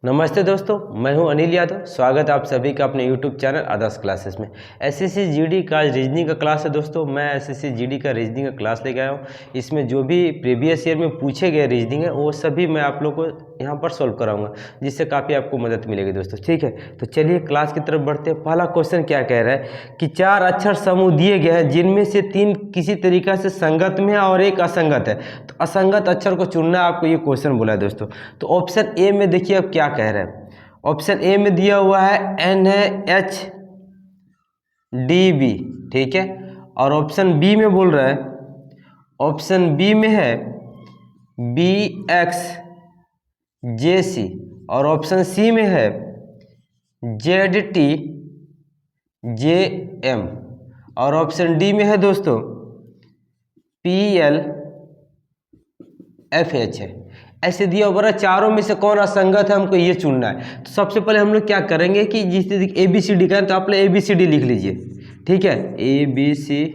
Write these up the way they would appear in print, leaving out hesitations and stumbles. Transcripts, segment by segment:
नमस्ते दोस्तों, मैं हूं अनिल यादव। स्वागत है आप सभी का अपने YouTube चैनल आदर्श क्लासेस में। एसएससी जीडी का रीजनिंग का क्लास है दोस्तों। मैं एसएससी जीडी का रीजनिंग का क्लास लेके आया हूं। इसमें जो भी प्रीवियस ईयर में पूछे गए रीजनिंग है वो सभी मैं आप लोग को यहां पर सॉल्व कराऊंगा, जिससे काफ़ी आपको मदद मिलेगी दोस्तों। ठीक है, तो चलिए क्लास की तरफ बढ़ते हैं। पहला क्वेश्चन क्या कह रहा है कि 4 अक्षर समूह दिए गए हैं जिनमें से 3 किसी तरीका से संगत में है और एक असंगत है। तो असंगत अक्षर को चुनना है आपको, ये क्वेश्चन बोला है दोस्तों। तो ऑप्शन ए में देखिए अब क्या कह रहा है। ऑप्शन ए में दिया हुआ है NaHDB, ठीक है। और ऑप्शन बी में बोल रहा है, ऑप्शन बी में है BXJC और ऑप्शन सी में है ZTJM और ऑप्शन डी में है दोस्तों PLFH है। ऐसे दिया हुआ चारों में से कौन असंगत है, हमको ये चुनना है। तो सबसे पहले हम लोग क्या करेंगे कि जिस ABCD करें तो आप लोग ABCD लिख लीजिए, ठीक है। ABC,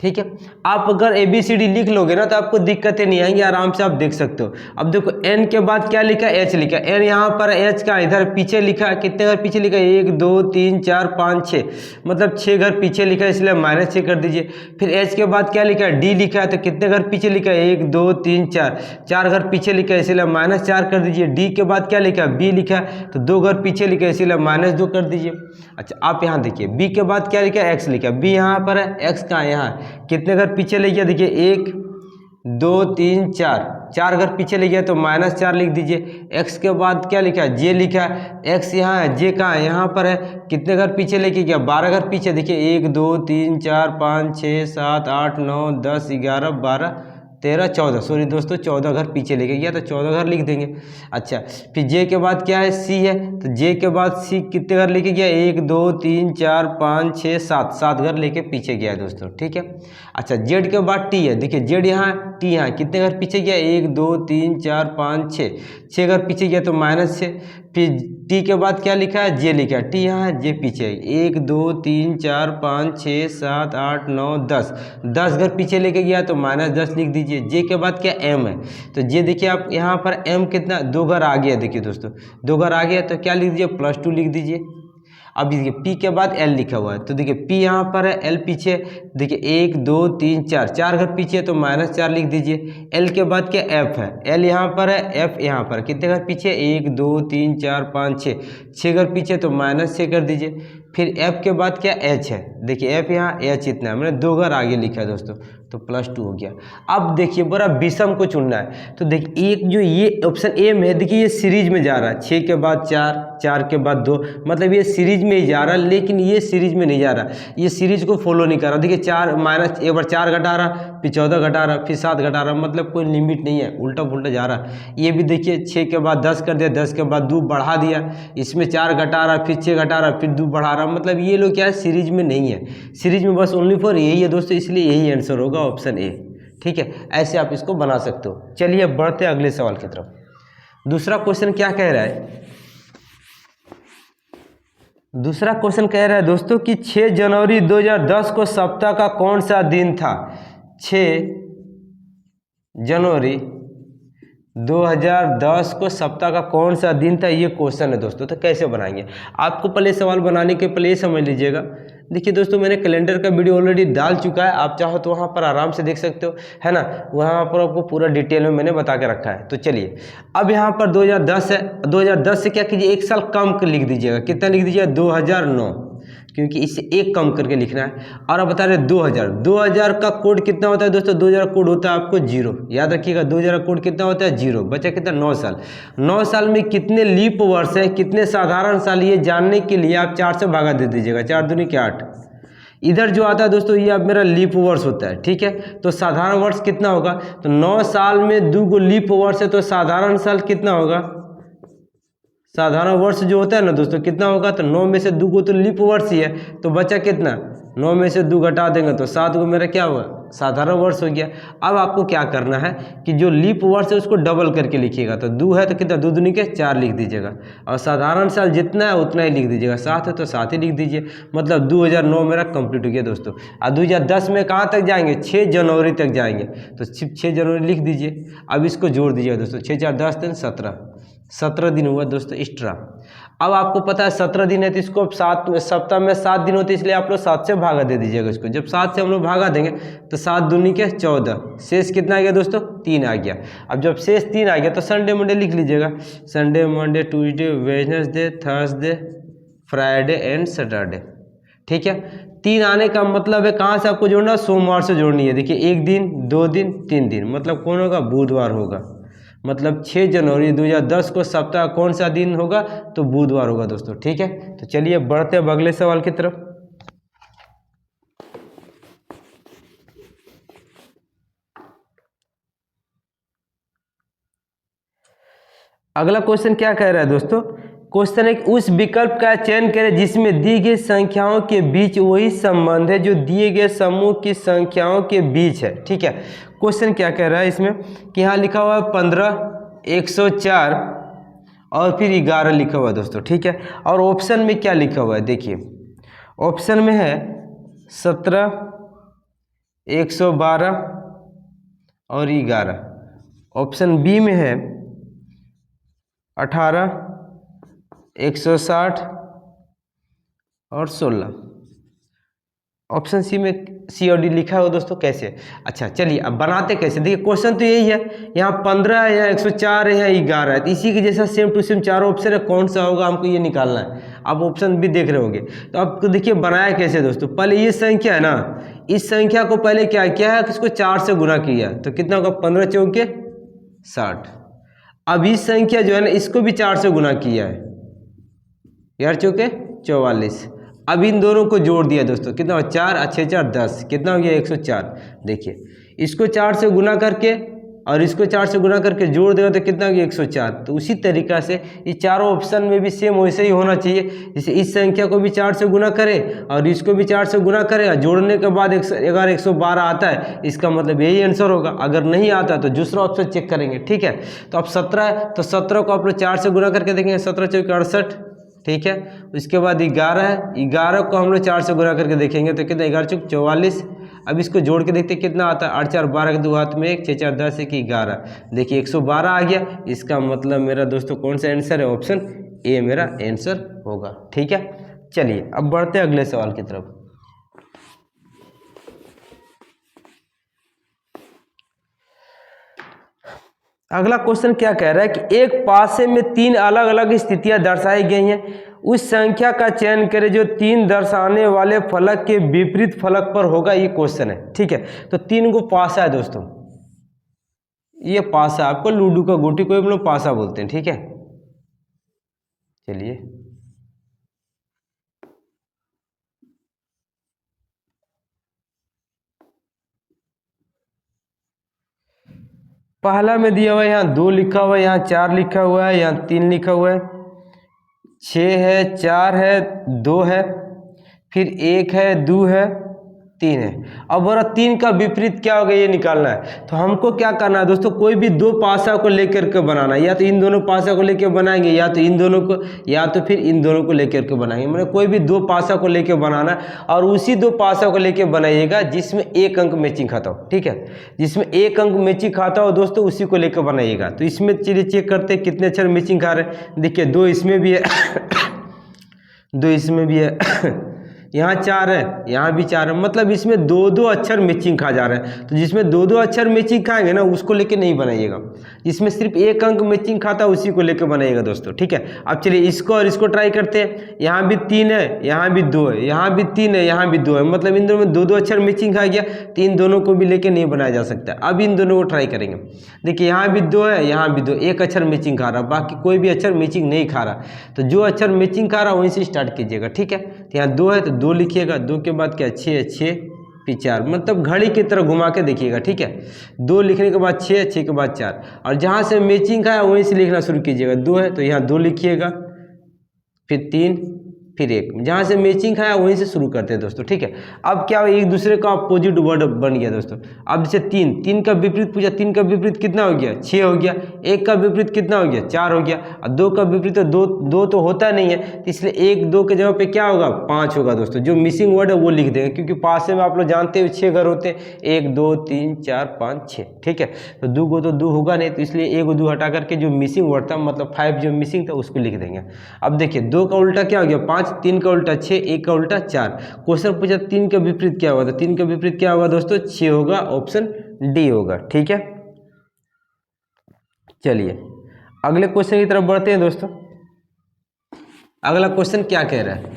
ठीक है। आप अगर ABCD लिख लोगे ना तो आपको दिक्कतें नहीं आएंगी, आराम से आप देख सकते हो। अब देखो N के बाद क्या लिखा है, H लिखा है। N यहाँ पर H का इधर पीछे लिखा है, कितने घर पीछे लिखा है, 1 2 3 4 5 6, मतलब 6 घर पीछे लिखा है, इसलिए -6 कर दीजिए। फिर H के बाद क्या लिखा है, D लिखा है, तो कितने घर पीछे लिखा है, 1 2 3 4 घर पीछे लिखा है, इसलिए -4 कर दीजिए। D के बाद क्या लिखा है, B लिखा है, तो 2 घर पीछे लिखा है, इसलिए -2 कर दीजिए। अच्छा, आप यहाँ देखिए B के बाद क्या लिखा है, X लिखा है। B यहाँ पर है, X कहाँ है, यहाँ। कितने घर पीछे ले गया, देखिए 1 2 3 4 घर पीछे ले गया, तो -4 लिख दीजिए। X के बाद क्या लिखा है, J लिखा है। X यहाँ है, J कहाँ है, यहाँ पर है। कितने घर पीछे लेके गया, 12 घर पीछे। देखिए 1 2 3 4 5 6 7 8 9 10 11 12 13 14, सॉरी दोस्तों 14 घर पीछे लेके गया, तो 14 घर लिख देंगे। अच्छा, फिर J के बाद क्या है, C है, तो J के बाद C कितने घर लेके गया, 1 2 3 4 5 6 7 घर लेके पीछे गया है दोस्तों, ठीक है। अच्छा, Z के बाद T है, देखिए Z यहाँ, T यहाँ, कितने घर पीछे गया, 1 2 3 4 5 6 घर पीछे गया, तो -6। फिर T के बाद क्या लिखा है, J लिखा है। T यहाँ है, J पीछे है, 1 2 3 4 5 6 7 8 9 10 घर पीछे लेके गया, तो -10 लिख दीजिए। J के बाद क्या, M है, तो J देखिए आप यहाँ पर M कितना, 2 घर आ गया, देखिए दोस्तों 2 घर आ गया, तो क्या लिख दीजिए, +2 लिख दीजिए। अब देखिए P के बाद L लिखा हुआ है, तो देखिए P यहाँ पर है, L पीछे, देखिए 1 2 3 4 घर पीछे, तो -4 लिख दीजिए। L के बाद क्या, F है, L यहाँ पर है, F यहाँ पर कितने घर पीछे, 1 2 3 4 5 6 घर पीछे, तो -6 कर दीजिए। फिर F के बाद क्या, H है, देखिए F यहाँ, H इतना है, मैंने 2 घर आगे लिखा है दोस्तों, तो +2 हो गया। अब देखिए बड़ा विषम को चुनना है, तो देखिए एक जो ये ऑप्शन ए में है, देखिए ये सीरीज में जा रहा है, 6 के बाद 4 के बाद 2, मतलब ये सीरीज में ही जा रहा है, लेकिन ये सीरीज में नहीं जा रहा, ये सीरीज को फॉलो नहीं कर रहा। देखिए 4 माइनस, एक बार 4 घटा रहा, फिर 14 घटा रहा, फिर 7 घटा रहा, मतलब कोई लिमिट नहीं है, उल्टा पुल्टा जा रहा। ये भी देखिए 6 के बाद 10 कर दिया, 10 के बाद 2 बढ़ा दिया, इसमें 4 घटा रहा, फिर 6 घटा रहा, फिर 2 बढ़ा रहा, मतलब ये लोग क्या है, सीरीज में नहीं है। सीरीज में बस ओनली फॉर यही है दोस्तों, इसलिए यही आंसर होगा, ऑप्शन ए, ठीक है। ऐसे आप इसको बना सकते हो। चलिए अब बढ़ते हैं अगले सवाल की तरफ। दूसरा क्वेश्चन क्या कह रहा है, दूसरा क्वेश्चन कह रहा है दोस्तों कि 6 जनवरी 2010 को सप्ताह का कौन सा दिन था। 6 जनवरी 2010 को सप्ताह का कौन सा दिन था, ये क्वेश्चन है दोस्तों। तो कैसे बनाएंगे, आपको पहले सवाल बनाने के पहले समझ लीजिएगा। देखिए दोस्तों, मैंने कैलेंडर का वीडियो ऑलरेडी डाल चुका है, आप चाहो तो वहाँ पर आराम से देख सकते हो, है ना। वहाँ पर आपको पूरा डिटेल में मैंने बता के रखा है। तो चलिए अब यहाँ पर 2010 है, 2010 से क्या कीजिए, एक साल कम लिख दीजिएगा। कितना लिख दीजिएगा, 2009, क्योंकि इससे एक कम करके लिखना है। और अब बता रहे 2000 का कोड कितना होता है दोस्तों, 2000 कोड होता है आपको 0, याद रखिएगा। 2000 कोड कितना होता है, 0। बचा कितना, 9 साल। 9 साल में कितने लीप वर्ष है, कितने साधारण साल, ये जानने के लिए आप 4 से भागा दे दीजिएगा, 4 दूनी के 8। इधर जो आता है दोस्तों, ये अब मेरा लीप वर्ष होता है, ठीक है। तो साधारण वर्ष कितना होगा, तो 9 साल में 2 लीप वर्ष है, तो साधारण साल कितना होगा, साधारण वर्ष जो होता है ना दोस्तों कितना होगा, तो 9 में से 2 को तो लीप वर्ष ही है, तो बचा कितना, 9 में से 2 घटा देंगे तो 7 को मेरा क्या हुआ, साधारण वर्ष हो गया। अब आपको क्या करना है कि जो लीप वर्ष है उसको डबल करके लिखिएगा, तो 2 है तो कितना, 2 दूनी के 4 लिख दीजिएगा, और साधारण साल जितना है उतना ही लिख दीजिएगा, 7 है तो 7 ही लिख दीजिए, मतलब 2009 मेरा कंप्लीट हो गया दोस्तों। और 2010 में कहाँ तक जाएंगे, 6 जनवरी तक जाएंगे, तो 6 जनवरी लिख दीजिए। अब इसको जोड़ दीजिएगा दोस्तों, 6 4 10 दिन 17 दिन हुआ दोस्तों एक्स्ट्रा। अब आपको पता है 17 दिन है तो इसको सप्ताह में 7 दिन होते हैं, इसलिए आप लोग 7 से भागा दे दीजिएगा इसको। जब 7 से हम लोग भागा देंगे तो 7 दूनी के 14, शेष कितना आ गया दोस्तों, 3 आ गया। अब जब शेष 3 आ गया तो संडे मंडे लिख लीजिएगा, Sunday Monday Tuesday Wednesday Thursday Friday and Saturday, ठीक है। 3 आने का मतलब है कहाँ से आपको जोड़ना, सोमवार से जोड़नी है। देखिए 1 दिन 2 दिन 3 दिन, मतलब कौन होगा, बुधवार होगा, मतलब 6 जनवरी 2010 को सप्ताह कौन सा दिन होगा, तो बुधवार होगा दोस्तों, ठीक है। तो चलिए बढ़ते हैं अगले सवाल की तरफ। अगला क्वेश्चन क्या कह रहा है दोस्तों, क्वेश्चन है कि उस विकल्प का चयन करें जिसमें दी गई संख्याओं के बीच वही संबंध है जो दिए गए समूह की संख्याओं के बीच है, ठीक है। क्वेश्चन क्या कह रहा है इसमें कि यहाँ लिखा हुआ है 15 104 और फिर 11 लिखा हुआ है दोस्तों, ठीक है। और ऑप्शन में क्या लिखा हुआ है, देखिए ऑप्शन में है 17 112 और 11, ऑप्शन बी में है 18 160 और 16, ऑप्शन सी में सी और डी लिखा हो दोस्तों। कैसे, अच्छा चलिए अब बनाते कैसे, देखिए क्वेश्चन तो यही है, यहाँ 15 है, यहाँ 104 है, यहाँ 11 है, तो इसी के जैसा सेम टू सेम चारों ऑप्शन है, कौन सा होगा हमको ये निकालना है। आप ऑप्शन भी देख रहे होंगे, तो आपको देखिए बनाया कैसे दोस्तों, पहले ये संख्या है ना, इस संख्या को पहले क्या किया है, इसको 4 से गुना किया, तो कितना होगा, 15 चौके 60। अब इस संख्या जो है ना इसको भी 4 से गुना किया है, यार चौके 44। अब इन दोनों को जोड़ दिया दोस्तों, कितना हो, 4 अच्छे 4 10, कितना हो गया 104। देखिए इसको 4 से गुना करके और इसको 4 से गुना करके जोड़ देगा तो कितना हो गया 104। तो उसी तरीका से ये चारों ऑप्शन में भी सेम वैसे ही होना चाहिए, जैसे इस संख्या को भी 4 से गुना करें और इसको भी 4 से गुना करें, जोड़ने के बाद अगर 112 आता है इसका मतलब यही आंसर होगा, अगर नहीं आता तो दूसरा ऑप्शन चेक करेंगे, ठीक है। तो अब 17 है तो 17 को आप लोग 4 से गुना करके देखेंगे, 17 चौके 68, ठीक है। उसके बाद 11 है, 11 को हम लोग 4 से गुना करके देखेंगे तो कितना, 11 चौक 44। अब इसको जोड़ के देखते कितना आता है, 8 4 12 के 2 हाथ में 1, 6 4 10 1 11, देखिए 112 आ गया। इसका मतलब मेरा दोस्तों कौन सा आंसर है, ऑप्शन ए मेरा आंसर होगा, ठीक है। चलिए अब बढ़ते हैं अगले सवाल की तरफ। अगला क्वेश्चन क्या कह रहा है कि एक पासे में 3 अलग अलग स्थितियां दर्शाई गई हैं, उस संख्या का चयन करें जो 3 दर्शाने वाले फलक के विपरीत फलक पर होगा, ये क्वेश्चन है, ठीक है। तो 3 को पासा है दोस्तों, ये पासा, आपको लूडो का गोटी को हम लोग पासा बोलते हैं, ठीक है। चलिए पहला में दिया हुआ है, यहाँ 2 लिखा हुआ है, यहाँ 4 लिखा हुआ है, यहाँ 3 लिखा हुआ है, 6 है 4 है 2 है, फिर 1 है 2 है 3 है। अब बोला 3 का विपरीत क्या होगा ये निकालना है, तो हमको क्या करना है दोस्तों, कोई भी 2 पासा को लेकर के बनाना है, या तो इन दोनों पासा को लेकर बनाएंगे, या तो इन दोनों को, या तो फिर इन दोनों को लेकर के बनाएंगे, मतलब कोई भी 2 पासा को लेकर बनाना है, और उसी 2 पासा को लेकर बनाइएगा जिसमें 1 अंक मैचिंग खाता हो, ठीक है। जिसमें 1 अंक मैचिंग खाता हो दोस्तों उसी को लेकर बनाइएगा। तो इसमें चलिए चेक करते हैं कितने अक्षर मैचिंग खा रहे हैं। देखिए 2 इसमें भी है 2 इसमें भी है यहाँ 4 है, यहाँ भी 4 है, मतलब इसमें 2-2 अक्षर मैचिंग खा जा रहे हैं। तो जिसमें 2-2 अक्षर मैचिंग खाएंगे ना उसको लेके नहीं बनाइएगा, जिसमें सिर्फ 1 अंक मैचिंग खाता है उसी को लेके बनाइएगा दोस्तों, ठीक है। अब चलिए इसको और इसको ट्राई करते हैं। यहाँ भी 3 है, यहाँ भी 2 है, यहाँ भी 3 है, यहाँ भी 2 है, मतलब इन दोनों में 2-2 अक्षर मैचिंग खा गया, तो इन दोनों को भी लेके नहीं बनाया जा सकता। अब इन दोनों को ट्राई करेंगे। देखिए यहाँ भी 2 है, यहाँ भी 2, 1 अक्षर मैचिंग खा रहा, बाकी कोई भी अक्षर मैचिंग नहीं खा रहा। तो जो अक्षर मैचिंग खा रहा वहीं से स्टार्ट कीजिएगा, ठीक है। तो यहाँ 2 है तो 2 लिखिएगा, 2 के बाद क्या 6 है 6, फिर 4, मतलब घड़ी की तरह घुमा के देखिएगा, ठीक है। 2 लिखने के बाद 6, 6 के बाद 4, और जहाँ से मैचिंग का है वहीं से लिखना शुरू कीजिएगा। 2 है तो यहाँ 2 लिखिएगा, फिर 3, फिर 1, जहाँ से मैचिंग है वहीं से शुरू करते हैं दोस्तों, ठीक है। अब क्या एक दूसरे का अपोजिट वर्ड बन गया दोस्तों। अब जैसे 3 का विपरीत पूछा, 3 का विपरीत कितना हो गया, 6 हो गया। 1 का विपरीत कितना हो गया, 4 हो गया। और 2 का विपरीत तो 2 तो होता नहीं है, तो इसलिए 1 2 के जगह पे क्या होगा, 5 होगा दोस्तों। जो मिसिंग वर्ड है वो लिख देंगे, क्योंकि पास में आप लोग जानते हो 6 घर होते हैं, 1 2 3 4 5 6, ठीक है। तो 2 को तो 2 होगा नहीं, तो इसलिए 1 और 2 हटा करके जो मिसिंग वर्ड था, मतलब 5 जो मिसिंग था उसको लिख देंगे। अब देखिए 2 का उल्टा क्या हो गया, 5, 3 का उल्टा 6, 1 का उल्टा 4। क्वेश्चन पूछा 3 का विपरीत क्या होगा, तो 3 का विपरीत क्या होगा दोस्तों, 6 होगा, ऑप्शन डी होगा, ठीक है। चलिए अगले क्वेश्चन की तरफ बढ़ते हैं दोस्तों। अगला क्वेश्चन क्या कह रहा है,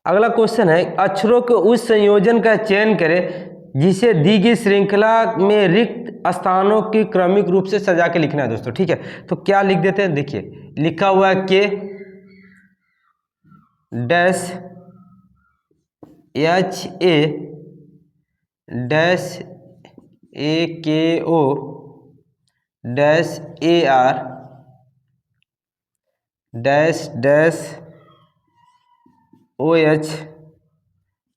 अगला क्वेश्चन है अक्षरों के उस संयोजन का चयन करें जिसे दी गई श्रृंखला में रिक्त स्थानों की क्रमिक रूप से सजा के लिखना है दोस्तों, ठीक है। तो क्या लिख देते हैं, देखिए लिखा हुआ है K dash H A dash A K O dash A R dash dash O H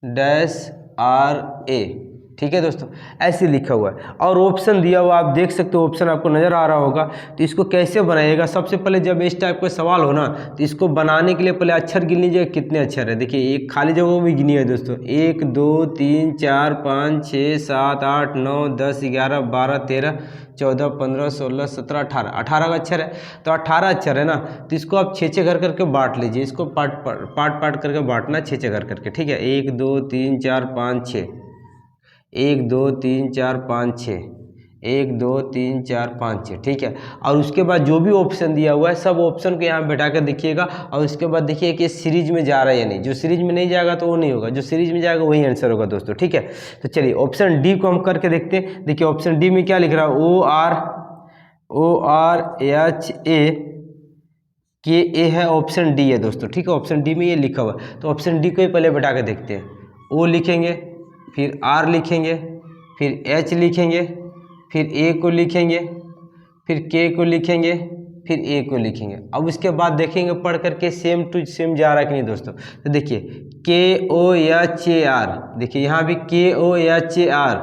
dash R A, ठीक है दोस्तों, ऐसे लिखा हुआ है। और ऑप्शन दिया हुआ आप देख सकते हो, ऑप्शन आपको नज़र आ रहा होगा। तो इसको कैसे बनाइएगा, सबसे पहले जब इस टाइप का सवाल हो ना, तो इसको बनाने के लिए पहले अक्षर गिन लीजिए कितने अक्षर है। देखिए एक खाली जगह भी गिनी है दोस्तों, 1 2 3 4 5 6 7 8 9 10 11 12 13 14 15 16 17 18, 18 का अक्षर है। तो 18 अक्षर है ना, तो इसको आप 6 घर करके बांट लीजिए। इसको पार्ट करके बांटना 6 घर करके, ठीक है। 1 2 3 4 5 6, 1 2 3 4 5 6, 1 2 3 4 5 6, ठीक है। और उसके बाद जो भी ऑप्शन दिया हुआ है सब ऑप्शन को यहाँ बैठा कर देखिएगा, और उसके बाद देखिए कि सीरीज में जा रहा है या नहीं। जो सीरीज में नहीं जाएगा तो वो नहीं होगा, जो सीरीज में जाएगा वही आंसर होगा दोस्तों, ठीक है। तो चलिए ऑप्शन डी को हम करके देखते हैं। देखिए ऑप्शन डी में क्या लिख रहा है, ओ आर एच ए के ए है, ऑप्शन डी है दोस्तों, ठीक है। ऑप्शन डी में ये लिखा हुआ है, तो ऑप्शन डी को ही पहले बैठा कर देखते हैं। ओ लिखेंगे, फिर आर लिखेंगे, फिर एच लिखेंगे, फिर ए को लिखेंगे, फिर के को लिखेंगे, फिर ए को लिखेंगे। अब उसके बाद देखेंगे पढ़ करके सेम टू सेम जा रहा है कि नहीं दोस्तों। तो देखिए के ओ एच ए आर, देखिए यहाँ भी के ओ एच ए आर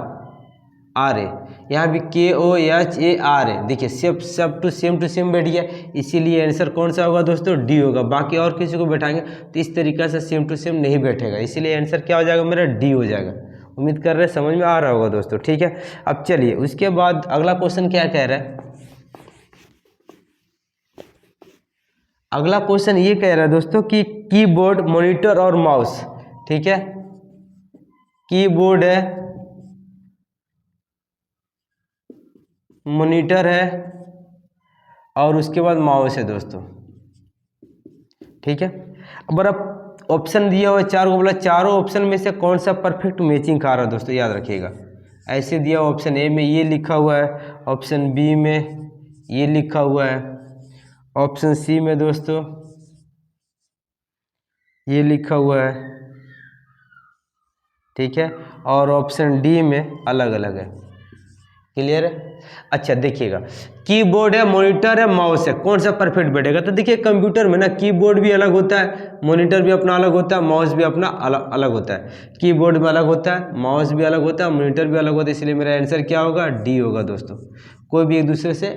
है, यहाँ भी के ओ एच ए आर है। देखिए सब टू सेम बैठ गया, इसीलिए आंसर कौन सा होगा दोस्तों, डी होगा। बाकी और किसी को बैठाएंगे तो इस तरीक़ा से सेम टू सेम नहीं बैठेगा, इसीलिए आंसर क्या हो जाएगा मेरा, डी हो जाएगा। उम्मीद कर रहे हैं समझ में आ रहा होगा दोस्तों, ठीक है। अब चलिए उसके बाद अगला क्वेश्चन क्या कह रहा है, अगला क्वेश्चन ये कह रहा है दोस्तों कि कीबोर्ड, मॉनिटर और माउस, ठीक है। कीबोर्ड है, मॉनिटर है और उसके बाद माउस है दोस्तों, ठीक है। अब आप ऑप्शन दिया हुआ है 4 को, बोला चारों ऑप्शन में से कौन सा परफेक्ट मैचिंग आ रहा है दोस्तों, याद रखिएगा। ऐसे दिया ऑप्शन ए में ये लिखा हुआ है, ऑप्शन बी में ये लिखा हुआ है, ऑप्शन सी में दोस्तों ये लिखा हुआ है, ठीक है। और ऑप्शन डी में अलग अलग है। क्लियर है। अच्छा देखिएगा, कीबोर्ड है, मॉनिटर है, माउस है, कौन सा परफेक्ट बैठेगा। तो देखिए कंप्यूटर में ना कीबोर्ड भी अलग होता है, मॉनिटर भी अपना अलग होता है, माउस भी अपना अलग होता है। कीबोर्ड में अलग होता है, माउस भी अलग होता है, मॉनिटर भी अलग होता है, इसलिए मेरा आंसर क्या होगा, डी होगा दोस्तों। कोई भी एक दूसरे से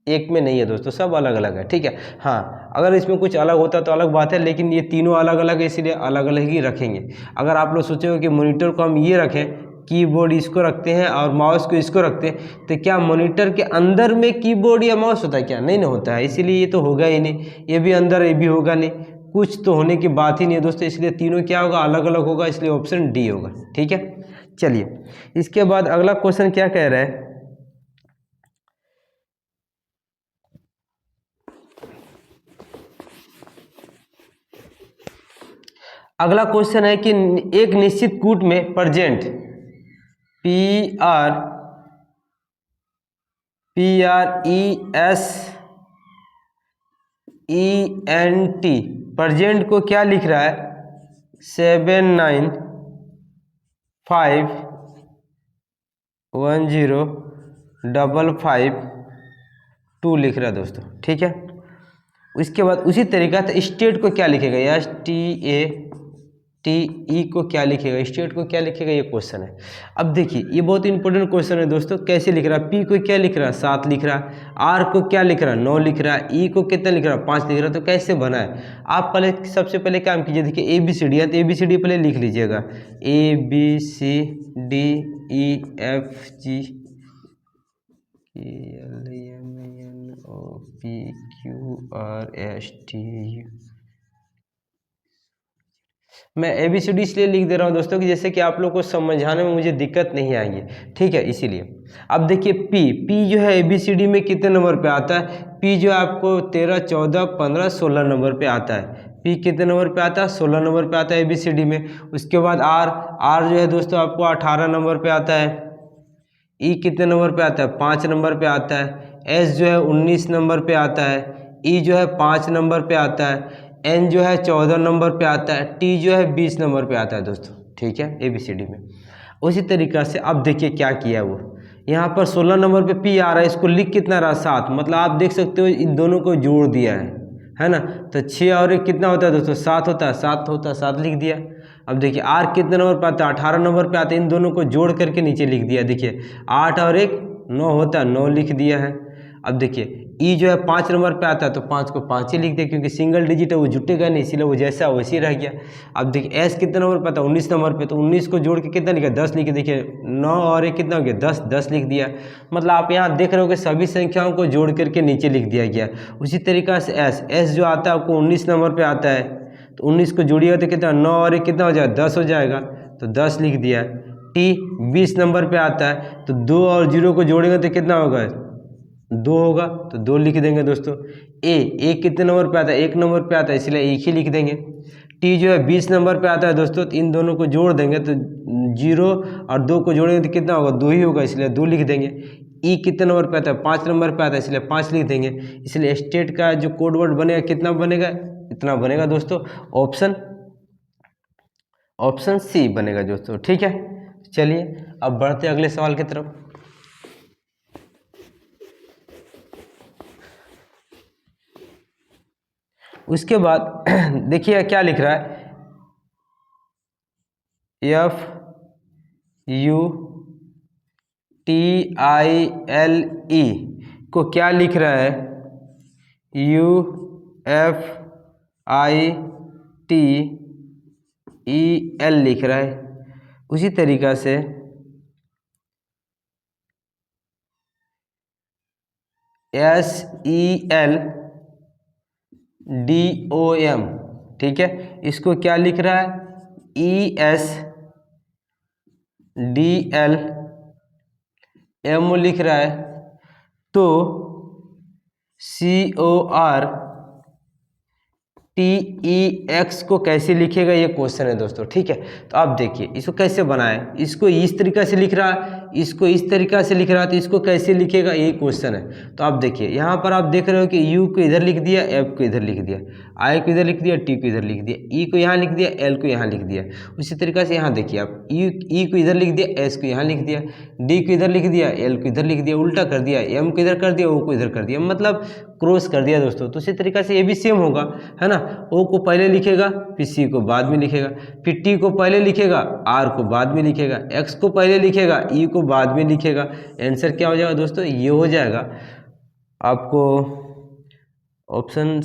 एक में नहीं है दोस्तों, सब अलग अलग है, ठीक है। हाँ अगर इसमें कुछ अलग होता तो अलग बात है, लेकिन ये तीनों अलग अलग है, इसीलिए अलग अलग ही रखेंगे। अगर आप लोग सोचे हो कि मॉनिटर को हम ये रखें, कीबोर्ड इसको रखते हैं और माउस को इसको रखते हैं, तो क्या मॉनिटर के अंदर में कीबोर्ड या माउस होता है क्या, नहीं ना होता है, इसीलिए ये तो होगा ही नहीं। ये भी अंदर, ये भी होगा नहीं, कुछ तो होने की बात ही नहीं है दोस्तों, इसलिए तीनों क्या होगा, अलग अलग होगा, इसलिए ऑप्शन डी होगा, ठीक है। चलिए इसके बाद अगला क्वेश्चन क्या कह रहा है, अगला क्वेश्चन है कि एक निश्चित कूट में प्रेजेंट PRESENT ENT, प्रेजेंट को क्या लिख रहा है 79510552 लिख रहा है दोस्तों, ठीक है। उसके बाद उसी तरीका से स्टेट को क्या लिखेगा, STATE को क्या लिखेगा, स्टेट को क्या लिखेगा, ये क्वेश्चन है। अब देखिए ये बहुत इंपॉर्टेंट क्वेश्चन है दोस्तों। कैसे लिख रहा है, P को क्या लिख रहा है 7 लिख रहा है, R को क्या लिख रहा है 9 लिख रहा है, E को कितना लिख रहा है 5 लिख रहा है। तो कैसे बना है, आप पहले सबसे पहले काम कीजिए, देखिए ABCD है तो ABCD पहले लिख लीजिएगा, ABCDFGHIJKLMNOPQRSTU। मैं ABCD इसलिए लिख दे रहा हूँ दोस्तों कि जैसे कि आप लोग को समझाने में मुझे दिक्कत नहीं आएगी, ठीक है, इसीलिए। अब देखिए P जो है ABCD में कितने नंबर पे आता है, P जो है आपको 13, 14, 15, 16 नंबर पे आता है। P कितने नंबर पे आता है 16 नंबर पे आता है ABCD में। उसके बाद R जो है दोस्तों आपको 18 नंबर पे आता है। E कितने नंबर पे आता है 5 नंबर पे आता है। S जो है 19 नंबर पे आता है। E जो है 5 नंबर पे आता है। N जो है 14 नंबर पे आता है। T जो है 20 नंबर पे आता है दोस्तों, ठीक है, ABCD में। उसी तरीक़ा से अब देखिए क्या किया है वो, यहाँ पर 16 नंबर पे P आ रहा है, इसको लिख कितना रहा 7, मतलब आप देख सकते हो इन दोनों को जोड़ दिया है ना। तो 6 और 1 कितना होता है दोस्तों 7 होता है, 7 लिख दिया। अब देखिए R कितने नंबर पे आता है 18 नंबर पे आता है, इन दोनों को जोड़ करके नीचे लिख दिया। देखिए 8 और 1 9 होता है, 9 लिख दिया है। अब देखिए E जो है 5 नंबर पे आता है तो 5 को 5 ही लिख दिया, क्योंकि सिंगल डिजिट है वो जुटेगा नहीं, इसीलिए वो जैसा वैसे ही रह गया। अब देखिए S कितने नंबर पे आता है 19 नंबर पे, तो 19 को जोड़ के कितना लिखा 10 लिखे। देखिए 9 और 1 कितना हो गया 10 लिख दिया। मतलब आप यहाँ देख रहे हो कि सभी संख्याओं को जोड़ करके नीचे लिख दिया गया। उसी तरीक़ा से S जो आता है आपको 19 नंबर पर आता है, तो 19 को जोड़िएगा तो कितना 9 और 1 कितना हो जाएगा 10 हो जाएगा, तो 10 लिख दिया। T 20 नंबर पे आता है, तो 2 और 0 को जोड़ेंगे तो कितना होगा 2 होगा, तो 2 लिख देंगे दोस्तों। A कितने नंबर पे आता है 1 नंबर पे आता है, इसलिए 1 ही लिख देंगे। T जो है 20 नंबर पे आता है दोस्तों, तो इन दोनों को जोड़ देंगे तो 0 और 2 को जोड़ेंगे तो कितना होगा 2 ही होगा, इसलिए 2 लिख देंगे। E कितने नंबर पे आता है 5 नंबर पे आता है, इसलिए 5 लिख देंगे। इसलिए स्टेट का जो कोड वर्ड बनेगा कितना बनेगा, इतना बनेगा दोस्तों, ऑप्शन सी बनेगा दोस्तों, ठीक है। चलिए अब बढ़ते अगले सवाल की तरफ। उसके बाद देखिए क्या लिख रहा है, FUTILE को क्या लिख रहा है UFITEL लिख रहा है। उसी तरीक़ा से SELDOM, ठीक है, इसको क्या लिख रहा है ESDLM लिख रहा है। तो CORTEX को कैसे लिखेगा ये क्वेश्चन है दोस्तों, ठीक है। तो आप देखिए इसको कैसे बनाए, इसको इस तरीक़ा से लिख रहा है, इसको इस तरीक़ा से लिख रहा है, तो इसको कैसे लिखेगा यही क्वेश्चन है। तो आप देखिए यहाँ पर आप देख रहे हो कि U को इधर लिख दिया, F को इधर लिख दिया, I को इधर लिख दिया, T को इधर लिख दिया, E को यहाँ लिख दिया, L को यहाँ लिख दिया। उसी तरीक़ा से यहाँ देखिए आप E को इधर लिख दिया, S को यहाँ लिख दिया, D को इधर लिख दिया, L को इधर लिख दिया, उल्टा कर दिया, M को इधर कर दिया, O को इधर कर दिया, मतलब क्रॉस कर दिया दोस्तों। तो इसी तरीक़ा से ये भी सेम होगा, है ना। O को पहले लिखेगा, फिर C को बाद में लिखेगा, फिर T को पहले लिखेगा, R को बाद में लिखेगा, X को पहले लिखेगा, E को बाद में लिखेगा। आंसर क्या हो जाएगा दोस्तों, ये हो जाएगा आपको ऑप्शन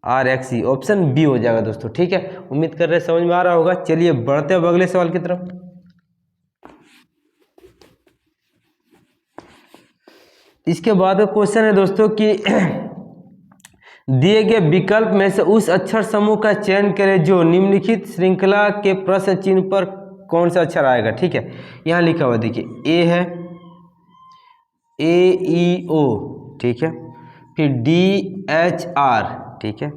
COTRXE, ऑप्शन बी हो जाएगा दोस्तों, ठीक है। उम्मीद कर रहे हैं समझ में आ रहा होगा। चलिए बढ़ते हैं अगले सवाल की तरफ। इसके बाद का क्वेश्चन है दोस्तों कि दिए गए विकल्प में से उस अक्षर समूह का चयन करें जो निम्नलिखित श्रृंखला के प्रश्न चिन्ह पर कौन सा अक्षर आएगा, ठीक है। यहाँ लिखा हुआ देखिए A है, AEO, ठीक है, फिर DHR, ठीक है,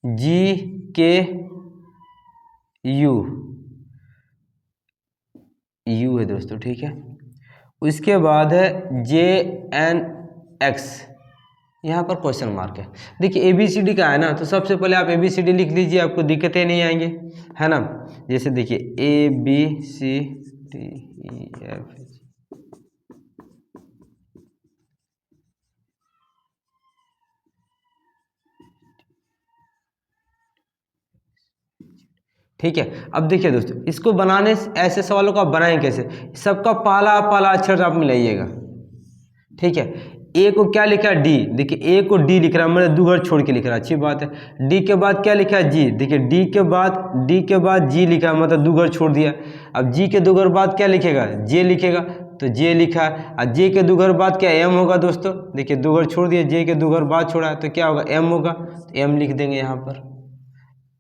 GKU है दोस्तों, ठीक है। उसके बाद है JNX, यहाँ पर क्वेश्चन मार्क है। देखिए ABCD का है ना, तो सबसे पहले आप ABCD लिख लीजिए, आपको दिक्कतें नहीं आएंगे, है ना। जैसे देखिए ABCDEF, ठीक है। अब देखिए दोस्तों, इसको बनाने ऐसे सवालों को आप बनाएं कैसे, सबका पहला पहला अक्षर आप मिलाइएगा, ठीक है। ए को क्या लिखा है, डी, देखिए ए को डी लिख रहा है, मतलब दो घर छोड़ के लिख रहा है, अच्छी बात है। डी के बाद क्या लिखा है, जी, देखिए डी के बाद जी लिखा है, मतलब दो घर छोड़ दिया। अब जी के दो घर बाद क्या लिखेगा, जे लिखेगा, तो जे लिखा है। और जे के दो घर बाद क्या एम होगा दोस्तों, देखिए दो घर छोड़ दिया, जे के दो घर बाद छोड़ा है, तो क्या होगा, एम होगा, तो एम लिख देंगे यहाँ पर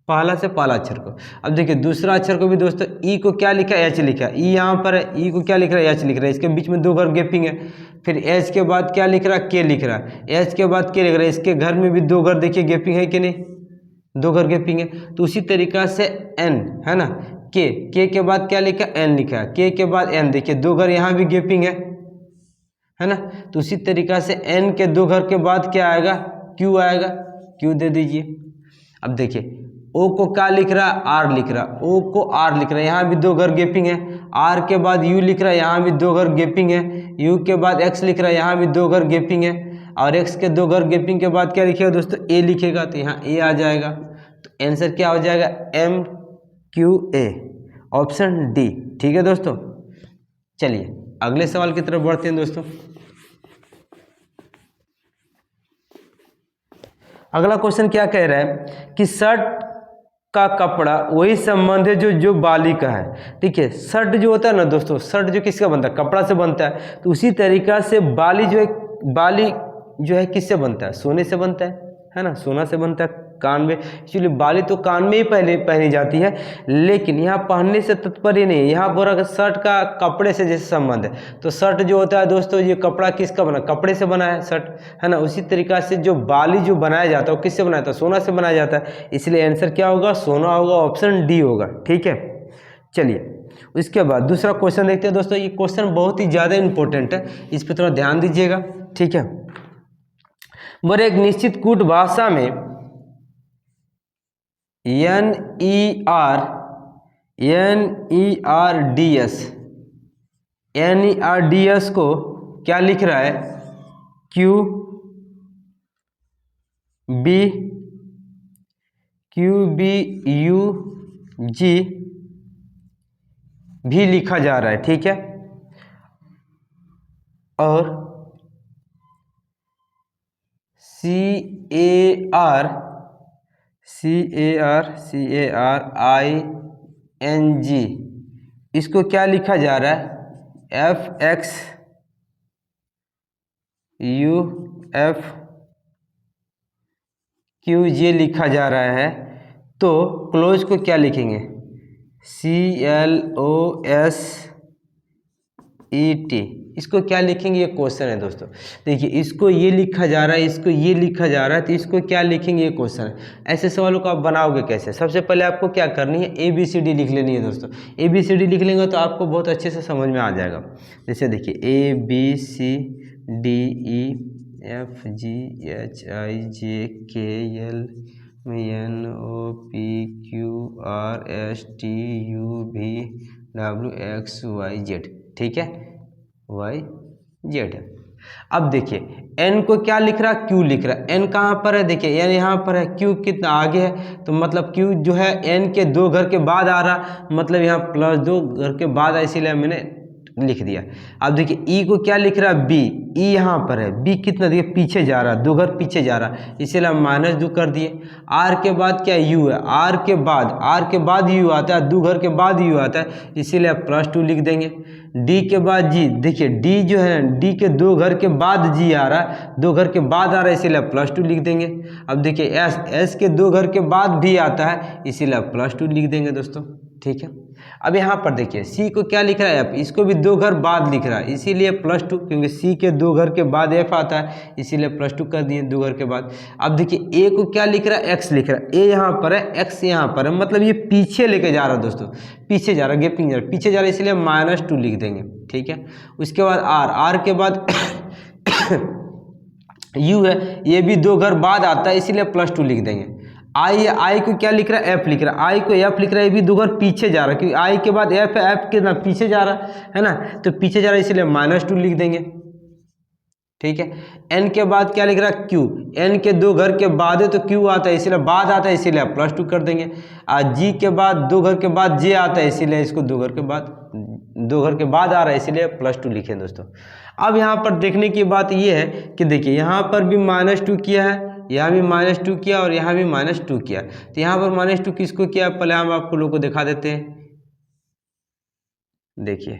पहला से पहला अक्षर को। अब देखिए दूसरा अक्षर को भी दोस्तों, ई को क्या लिखा है, एच लिखा है, ई यहाँ पर है, ई को क्या लिख रहा है, एच लिख रहा है, इसके बीच में दो घर गैपिंग है। फिर एच के बाद क्या लिख रहा है, के लिख रहा है, एच के बाद के लिख रहा है, इसके घर में भी दो घर देखिए गैपिंग है कि नहीं, दो घर गैपिंग है। तो उसी तरीका से एन है ना, के बाद क्या लिखा, एन लिखा है, के बाद एन, देखिए दो घर यहाँ भी गैपिंग है ना। तो उसी तरीका से एन के दो घर के बाद क्या आएगा, क्यू आएगा, क्यू दे दीजिए। अब देखिए ओ को क्या लिख रहा है, आर लिख रहा है, ओ को आर लिख रहा है, यहाँ भी दो घर गैपिंग है। आर के बाद यू लिख रहा है, यहाँ भी दो घर गैपिंग है। यू के बाद एक्स लिख रहा है, यहाँ भी दो घर गैपिंग है। और एक्स के दो घर गैपिंग के बाद क्या लिखेगा दोस्तों, ए लिखेगा, तो यहाँ ए आ जाएगा। तो आंसर क्या हो जाएगा, MQA, ऑप्शन डी, ठीक है दोस्तों। चलिए अगले सवाल की तरफ बढ़ते हैं दोस्तों। अगला क्वेश्चन क्या कह रहा है कि शर्ट का कपड़ा वही संबंध है जो बाली का है। देखिए शर्ट जो होता है ना दोस्तों, शर्ट जो किसका बनता है, कपड़ा से बनता है। तो उसी तरीका से बाली जो है किससे बनता है, सोने से बनता है ना, सोना से बनता है, कान में। एक्चुअली बाली तो कान में ही पहनी जाती है, लेकिन यहाँ पहनने से तात्पर्य नहीं है, यहाँ पर अगर शर्ट का कपड़े से जैसे संबंध है, तो शर्ट जो होता है दोस्तों, ये कपड़ा किसका बना, कपड़े से बना है शर्ट, है ना। उसी तरीका से जो बाली जो बनाया जाता है वो किससे बनाया जाता है, सोना से बनाया जाता है, इसलिए आंसर क्या होगा, सोना होगा, ऑप्शन डी होगा, ठीक है। चलिए उसके बाद दूसरा क्वेश्चन देखते हैं दोस्तों। ये क्वेश्चन बहुत ही ज़्यादा इंपॉर्टेंट है, इस पर थोड़ा ध्यान दीजिएगा, ठीक है। बोले एक निश्चित कूट भाषा में NERDS को क्या लिख रहा है, QBUG भी लिखा जा रहा है, ठीक है। और CARING इसको क्या लिखा जा रहा है, FXUFQJ लिखा जा रहा है। तो क्लोज को क्या लिखेंगे, CLOSET, इसको क्या लिखेंगे, ये क्वेश्चन है दोस्तों। देखिए इसको ये लिखा जा रहा है, इसको ये लिखा जा रहा है, तो इसको क्या लिखेंगे, ये क्वेश्चन है। ऐसे सवालों को आप बनाओगे कैसे, सबसे पहले आपको क्या करनी है, ABCD लिख लेनी है दोस्तों। ABCD लिख लेंगे तो आपको बहुत अच्छे से समझ में आ जाएगा। जैसे देखिए ABCDEFGHIJKLMNOPQRSTUVWXYZ, ठीक है, YZ है। अब देखिए N को क्या लिख रहा है, Q लिख रहा है। N कहाँ पर है, देखिए N यहाँ पर है, Q कितना आगे है, तो मतलब Q जो है N के दो घर के बाद आ रहा, मतलब यहाँ प्लस दो घर के बाद है, इसीलिए मैंने लिख दिया। अब देखिए E को क्या लिख रहा है, B, E यहाँ पर है, B कितना देखिए पीछे जा रहा है, दो घर पीछे जा रहा है, इसीलिए हम -2 कर दिए। R के बाद क्या U है, R के बाद U आता है, दो घर के बाद U आता है, इसीलिए आप +2 लिख देंगे। D के बाद G, देखिए D जो है D के दो घर के बाद G आ रहा है, दो घर के बाद आ रहा है, इसीलिए आप +2 लिख देंगे। अब देखिए S के दो घर के बाद भी आता है, इसीलिए आप +2 लिख देंगे दोस्तों, ठीक है। अब यहाँ पर देखिए C को क्या लिख रहा है, F, इसको भी दो घर बाद लिख रहा है, इसीलिए +2, क्योंकि C के दो घर के बाद F आता है, इसीलिए +2 कर दिए दो घर के बाद। अब देखिए A को क्या लिख रहा है, X लिख रहा है, A यहाँ पर है, X यहाँ पर है, मतलब ये पीछे लेके जा रहा है दोस्तों, पीछे जा रहा है, गैपिंग जा रहा है, पीछे जा रहा है, इसलिए -2 लिख देंगे, ठीक है। उसके बाद R के बाद यू है, ये भी 2 घर बाद आता है इसीलिए +2 लिख देंगे। आई को क्या लिख रहा है, एफ लिख रहा है, आई को एफ लिख रहा है, ये भी 2 घर पीछे जा रहा है क्योंकि आई के बाद एफ है, एफ के ना पीछे जा रहा है ना, तो पीछे जा रहा है इसलिए -2 लिख देंगे। ठीक है, एन के बाद क्या लिख रहा है, क्यू, एन के 2 घर के बाद है तो क्यू आता है इसीलिए बाद आता है इसीलिए +2 कर देंगे। जी के बाद 2 घर के बाद जे आता है इसीलिए इसको 2 घर के बाद आ रहा है इसीलिए +2 लिखे दोस्तों। अब यहाँ पर देखने की बात ये है कि देखिए यहाँ पर भी -2 किया है, यहाँ भी -2 किया और यहाँ भी -2 किया, तो यहाँ पर -2 किसको किया पहले हम आपको लोगों को दिखा देते हैं। देखिए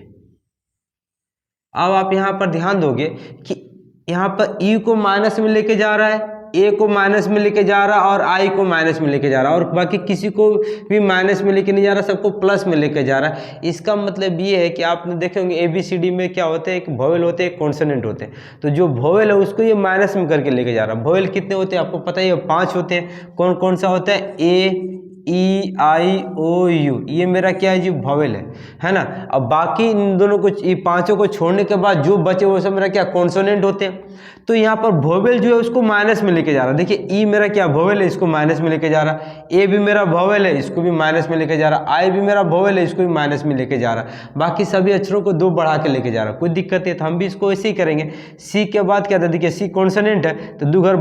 अब आप यहाँ पर ध्यान दोगे कि यहाँ पर ई को माइनस में लेके जा रहा है, ए को माइनस में लेके जा रहा है और आई को माइनस में लेके जा रहा है, और बाकी किसी को भी माइनस में लेके नहीं जा रहा, सबको प्लस में लेके जा रहा है। इसका मतलब ये है कि आपने देखे होंगे ABCD में क्या होते हैं, एक वोवेल होते हैं, एक कॉन्सोनेंट होते हैं, तो जो वोवेल है उसको ये माइनस में करके लेके जा रहा है। वोवेल कितने होते हैं आपको पता ही है, 5 होते हैं। कौन कौन सा होता है, A, E, I, O, U, ये मेरा क्या है जी, वोवेल है ना। अब बाकी इन दोनों को, ये पांचों को छोड़ने के बाद जो बचे वो सब मेरा क्या, कॉन्सोनेंट होते हैं। तो यहाँ पर वोवेल जो है उसको माइनस में लेके जा रहा है। देखिए ई मेरा क्या वोवेल है, इसको माइनस में लेके जा रहा है, ए भी मेरा वोवेल है, इसको भी माइनस में लेके जा रहा है, आई भी मेरा वोवेल है, इसको भी माइनस में लेके जा रहा है, बाकी सभी अक्षरों को 2 बढ़ा के लेके जा रहा है। कोई दिक्कत है तो हम भी इसको ऐसे ही करेंगे। सी के बाद क्या था, देखिए सी कॉन्सोनेंट है तो 2 घर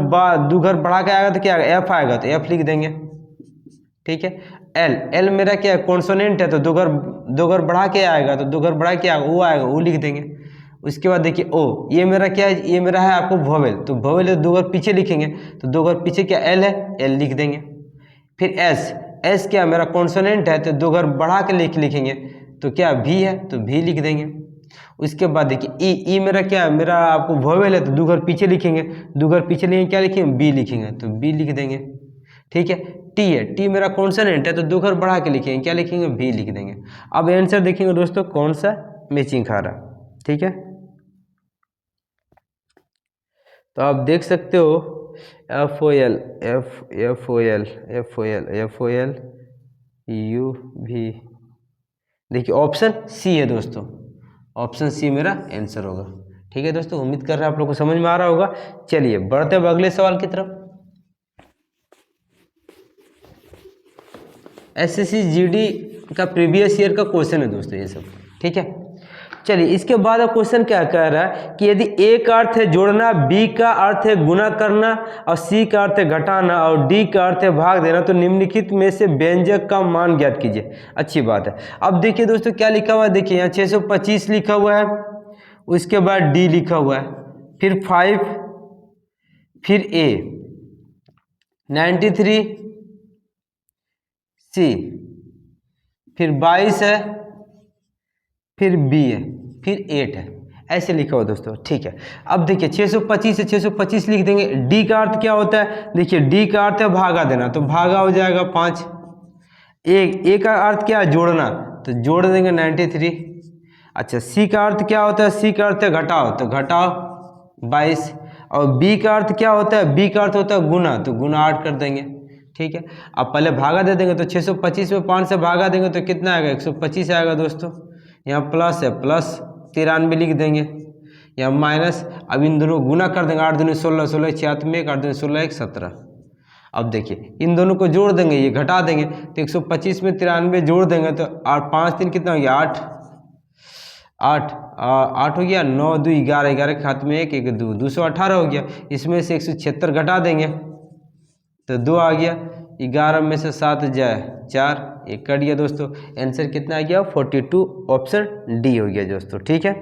बढ़ा के आएगा तो क्या आएगा, एफ आएगा तो एफ लिख देंगे। ठीक है, एल मेरा क्या है, कॉन्सोनेंट है तो 2 घर बढ़ा के आएगा तो 2 घर बढ़ा के आएगा, ओ आएगा, ओ लिख देंगे। उसके बाद देखिए ओ, ये मेरा क्या है, ये मेरा है आपको वोवेल, तो वोवेल है 2 घर पीछे लिखेंगे तो 2 घर पीछे क्या, एल है, एल लिख देंगे। फिर एस क्या मेरा कॉन्सोनेंट है तो 2 घर बढ़ा के लिखेंगे तो क्या, भी है तो भी लिख देंगे। उसके बाद देखिए ई मेरा क्या है, मेरा आपको वोवेल है तो 2 घर पीछे लिखेंगे, 2 घर पीछे लिखेंगे क्या लिखेंगे, बी लिखेंगे तो बी लिख देंगे। ठीक है, टी है, टी मेरा कॉन्सोनेंट है तो 2 घर बढ़ा के लिखेंगे क्या लिखेंगे, भी लिख देंगे। अब आंसर देखेंगे दोस्तों कौन सा मैचिंग खा रहा। ठीक है, तो आप देख सकते हो FOL UV, देखिए ऑप्शन सी है दोस्तों, ऑप्शन सी मेरा आंसर होगा। ठीक है दोस्तों, उम्मीद कर रहा हूं आप लोग को समझ में आ रहा होगा। चलिए बढ़ते हैं अगले सवाल की तरफ। SSC GD का प्रीवियस ईयर का क्वेश्चन है दोस्तों ये सब। ठीक है, चलिए इसके बाद अब क्वेश्चन क्या कह रहा है कि यदि ए का अर्थ है जोड़ना, बी का अर्थ है गुना करना और सी का अर्थ है घटाना और डी का अर्थ है भाग देना, तो निम्नलिखित में से व्यंजक का मान ज्ञात कीजिए। अच्छी बात है। अब देखिए दोस्तों क्या लिखा हुआ है, देखिए यहाँ 625 लिखा हुआ है, उसके बाद डी लिखा हुआ है, फिर 5, फिर ए 93, सी, फिर 22 है, फिर बी है, फिर 8 है, ऐसे लिखा हुआ दोस्तों। ठीक है, अब देखिए 625 से 625 लिख देंगे। डी का अर्थ क्या होता है, देखिए डी का अर्थ है भागा देना, तो भागा हो जाएगा 5। ए का अर्थ क्या है, जोड़ना, तो जोड़ देंगे 93। अच्छा, सी का अर्थ क्या होता है, सी का अर्थ है घटाओ, तो घटाओ 22। और बी का अर्थ क्या होता है, बी का अर्थ होता है गुना, तो गुना 8 कर देंगे। ठीक है, अब पहले भागा दे देंगे तो 625 में 5 से भागा देंगे तो कितना आएगा, 125 आएगा दोस्तों। यहाँ प्लस है, प्लस 93 लिख देंगे, यहाँ माइनस, अब इन दोनों गुना कर देंगे, 8 दूनी 16, 16 76, 8 दूनी 16, 1 17। अब देखिए इन दोनों को जोड़ देंगे, ये घटा देंगे तो 125 में 93 जोड़ देंगे तो 5 3 कितना हो गया, 8 8 हो गया, 9 2 11, 11 के हाथ में 1 1 2 218 हो गया। इसमें से 176 घटा देंगे तो 2 आ गया, 11 में से 7 जाए 4, 1 कट गया दोस्तों। आंसर कितना आ गया, 42, ऑप्शन डी हो गया दोस्तों। ठीक है,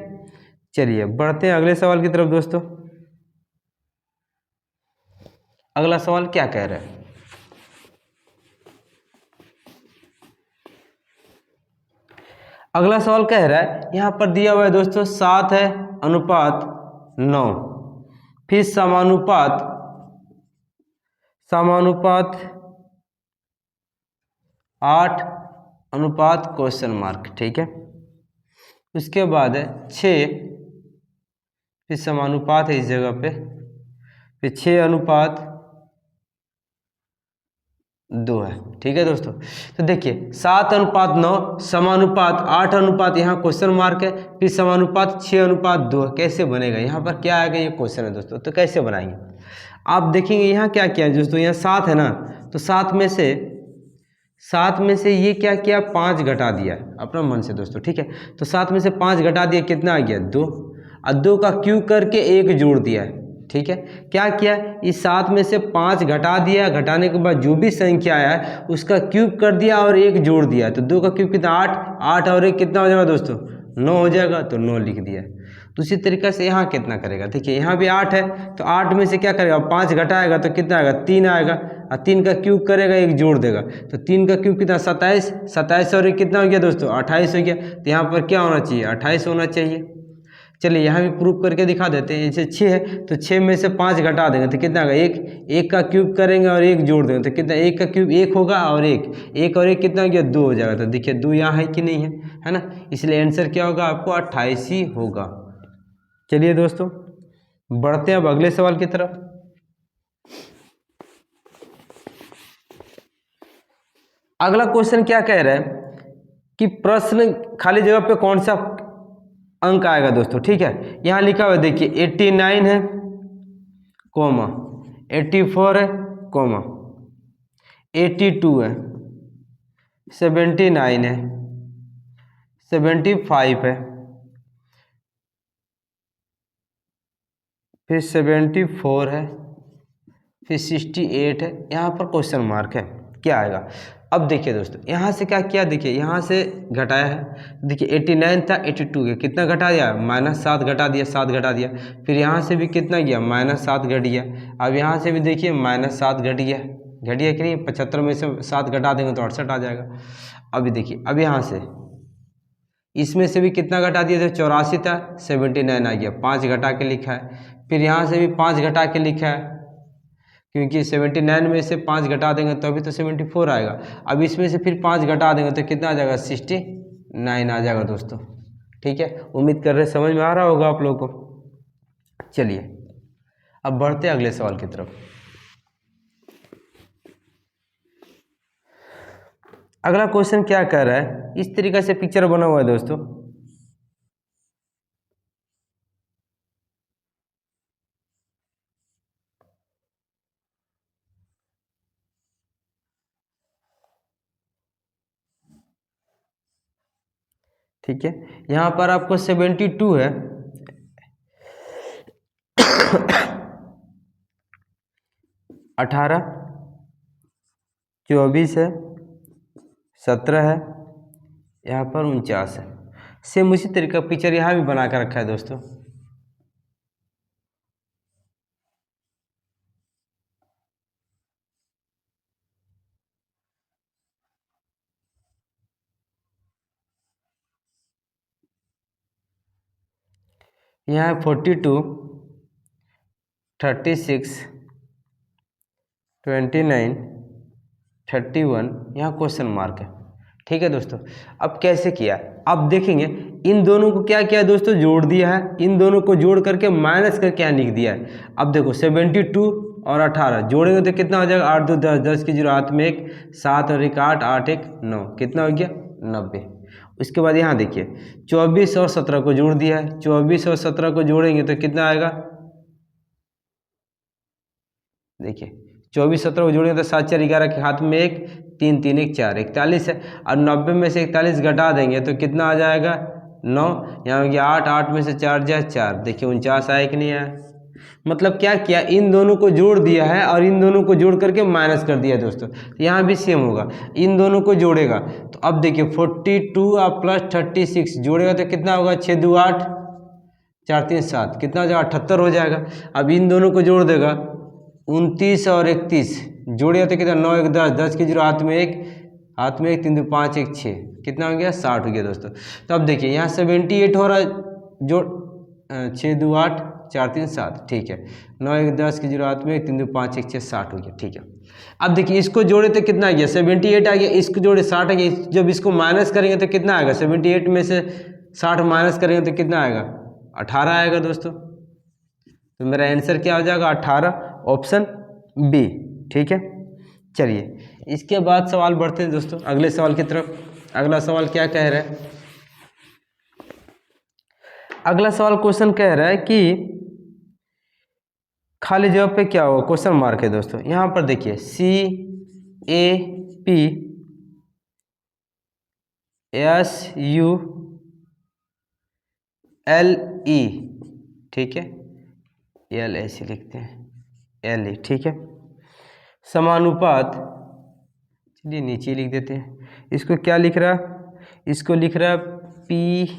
चलिए बढ़ते हैं अगले सवाल की तरफ दोस्तों। अगला सवाल क्या कह रहा है, अगला सवाल कह रहा है, यहां पर दिया हुआ है दोस्तों 7 है अनुपात 9, फिर समानुपात 8 अनुपात क्वेश्चन मार्क। ठीक है, उसके बाद है 6, फिर समानुपात है इस जगह पे, फिर 6 अनुपात 2 है। ठीक है दोस्तों, तो देखिए 7:9 समानुपात 8 यहाँ क्वेश्चन मार्क है, फिर समानुपात 6:2 कैसे बनेगा, यहाँ पर क्या आएगा, ये क्वेश्चन है दोस्तों। तो कैसे बनाएंगे आप देखेंगे, यहाँ क्या क्या है दोस्तों, यहाँ 7 है ना, तो 7 में से ये क्या किया, 5 घटा दिया अपना मन से दोस्तों। ठीक है, तो 7 में से 5 घटा दिया, कितना आ गया 2, और 2 का क्यूब करके 1 जोड़ दिया है। ठीक है, क्या किया, इस 7 में से 5 घटा दिया, घटाने के बाद जो भी संख्या आया है उसका क्यूब कर दिया और 1 जोड़ दिया, तो 2 का क्यूब कितना 8, 8 और 1 कितना हो जाएगा दोस्तों 9 हो जाएगा, तो 9 लिख दिया। तो उसी तरीके से यहाँ कितना करेगा, देखिए यहाँ भी 8 है, तो 8 में से क्या करेगा, 5 घटाएगा तो कितना आएगा 3 आएगा, और 3 का क्यूब करेगा 1 जोड़ देगा, तो 3 का क्यूब कितना 27, 27 और 1 कितना हो गया दोस्तों 28 हो गया। तो यहाँ पर क्या होना चाहिए 28 होना चाहिए। चलिए यहाँ भी प्रूफ करके दिखा देते हैं, जैसे 6 है तो 6 में से 5 घटा देंगे तो कितना आएगा 1, 1 का क्यूब करेंगे और 1 जोड़ देंगे तो कितना, 1 का क्यूब 1 होगा और 1 और 1 कितना हो गया 2 हो जाएगा। तो देखिए 2 यहाँ है कि नहीं है ना, इसलिए आंसर क्या होगा आपको 28 ही होगा। चलिए दोस्तों बढ़ते हैं अब अगले सवाल की तरफ। अगला क्वेश्चन क्या कह रहा है कि प्रश्न खाली जगह पे कौन सा अंक आएगा दोस्तों। ठीक है, यहाँ लिखा हुआ है देखिए 89 है कोमा 84 है कोमा 82 है 79 है 75 है फिर 74 है फिर 68 है, यहाँ पर क्वेश्चन मार्क है, क्या आएगा। अब देखिए दोस्तों यहाँ से क्या किया, देखिए यहाँ से घटाया है, देखिए 89 था 82 के कितना घटा दिया -7 घटा दिया, 7 घटा दिया, फिर यहाँ से भी कितना गया -7 घट गया, अब यहाँ से भी देखिए -7 घट गया, घटिया कि नहीं, 75 में से 7 घटा देंगे तो 68 आ जाएगा। अभी देखिए अब यहाँ से इसमें से भी कितना घटा दिया, तो 84 था 79 आ गया, 5 घटा के लिखा है, फिर यहाँ से भी 5 घटा के लिखा है, क्योंकि 79 में से 5 घटा देंगे तो अभी तो 74 आएगा, अब इसमें से फिर 5 घटा देंगे तो कितना आ जाएगा 69 आ जाएगा दोस्तों। ठीक है, उम्मीद कर रहे समझ में आ रहा होगा आप लोगों को। चलिए अब बढ़ते हैं अगले सवाल की तरफ। अगला क्वेश्चन क्या कह रहा है, इस तरीके से पिक्चर बना हुआ है दोस्तों। ठीक है, यहाँ पर आपको 72 है 18 24 है 17 है, यहाँ पर 49 है। सेम उसी तरीके का पिक्चर यहाँ भी बना कर रखा है दोस्तों। यहाँ 42 36 29 31 यहाँ क्वेश्चन मार्क है। ठीक है दोस्तों, अब कैसे किया आप देखेंगे, इन दोनों को क्या किया दोस्तों जोड़ दिया है, इन दोनों को जोड़ करके माइनस करके यहाँ लिख दिया है। अब देखो 72 और 18 जोड़ेंगे तो कितना हो जाएगा 8 2 10, 10 की 0 हाथ में 1, 7 और 1 8, 8 1 9, कितना हो गया 90। उसके बाद यहाँ देखिए 24 और 17 को जोड़ दिया है, 24 और 17 को जोड़ेंगे तो कितना आएगा, देखिए 24 17 को जोड़ेंगे तो 7 4 11 के हाथ में 1, 3 3 1 4 41 है, और 90 में से 41 घटा देंगे तो कितना आ जाएगा 9, यहाँ हो गया 8, 8 में से 4 जाए 4, देखिए 49 आया कि नहीं आया। मतलब क्या किया, इन दोनों को जोड़ दिया है और इन दोनों को जोड़ करके माइनस कर दिया दोस्तों। तो यहाँ भी सेम होगा, इन दोनों को जोड़ेगा तो अब देखिए 42 और प्लस 36 जोड़ेगा तो कितना होगा 6 2 8 4 3 7, कितना हो जाएगा 78 हो जाएगा। अब इन दोनों को जोड़ देगा 29 और 31 जोड़ेगा तो कितना 9 1 10, 10 की 0 हाथ में 1, हाथ में 1 3 2 5 1 6, कितना हो गया 60 हो गया दोस्तों। तो अब देखिए यहाँ 78 हो रहा है, जोड़ 6 2 8 4 3 7, ठीक है 9 1 10 की 0 हाथ में 1 3 2 5 1 6 60 हो गया। ठीक है, अब देखिए इसको जोड़े तो कितना आ गया 78 आ गया, इसको जोड़े 60 आ गया, जब इसको माइनस करेंगे तो कितना आएगा 78 में से 60 माइनस करेंगे तो कितना आएगा 18 आएगा दोस्तों। तो मेरा आंसर क्या हो जाएगा 18, ऑप्शन बी। ठीक है, चलिए इसके बाद सवाल बढ़ते हैं दोस्तों अगले सवाल की तरफ। अगला सवाल क्या कह रहा है? अगला सवाल क्वेश्चन कह रहा है कि खाली जगह पे क्या होगा, क्वेश्चन मार्क है दोस्तों। यहाँ पर देखिए CAPSULE, ठीक है, एल ऐसे लिखते हैं, LE, ठीक है। समानुपात, चलिए नीचे लिख देते हैं। इसको क्या लिख रहा, इसको लिख रहा PACSELU,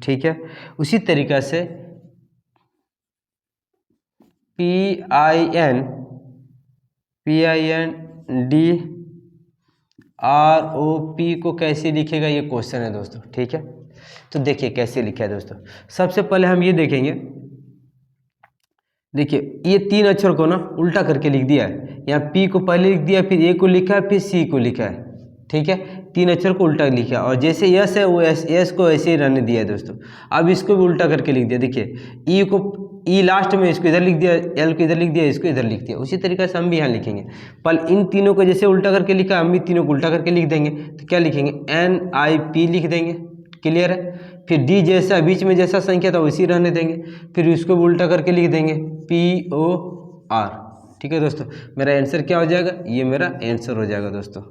ठीक है। उसी तरीक़ा से PINDROP को कैसे लिखेगा, ये क्वेश्चन है दोस्तों, ठीक है। तो देखिए कैसे लिखा है दोस्तों। सबसे पहले हम ये देखेंगे, देखिए ये 3 अक्षर को ना उल्टा करके लिख दिया है। यहाँ P को पहले लिख दिया, फिर A को लिखा है, फिर C को लिखा है, ठीक है। 3 अक्षर को उल्टा लिखा है, और जैसे यस है वो एस को ऐसे ही रहने दिया है दोस्तों। अब इसको भी उल्टा करके लिख दिया, देखिए ई को, ई लास्ट में, इसको इधर लिख दिया, एल को इधर लिख दिया, इसको इधर लिख दिया। उसी तरीके से हम भी यहाँ लिखेंगे, पर इन तीनों को जैसे उल्टा करके लिखा, हम भी तीनों को उल्टा करके लिख देंगे। तो क्या लिखेंगे, NIP लिख देंगे, क्लियर है। फिर D जैसा बीच में जैसा संख्या था वैसी रहने देंगे, फिर इसको भी उल्टा करके लिख देंगे POR, ठीक है दोस्तों। मेरा आंसर क्या हो जाएगा, ये मेरा आंसर हो जाएगा दोस्तों,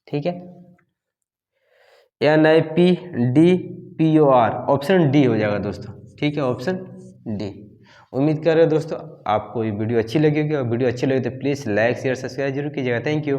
ठीक है। NIPDPOR, ऑप्शन डी हो जाएगा दोस्तों, ठीक है, ऑप्शन डी। उम्मीद कर रहे हो दोस्तों आपको ये वीडियो अच्छी लगी होगी, और वीडियो अच्छी लगी तो प्लीज़ लाइक शेयर सब्सक्राइब जरूर कीजिएगा। Thank you.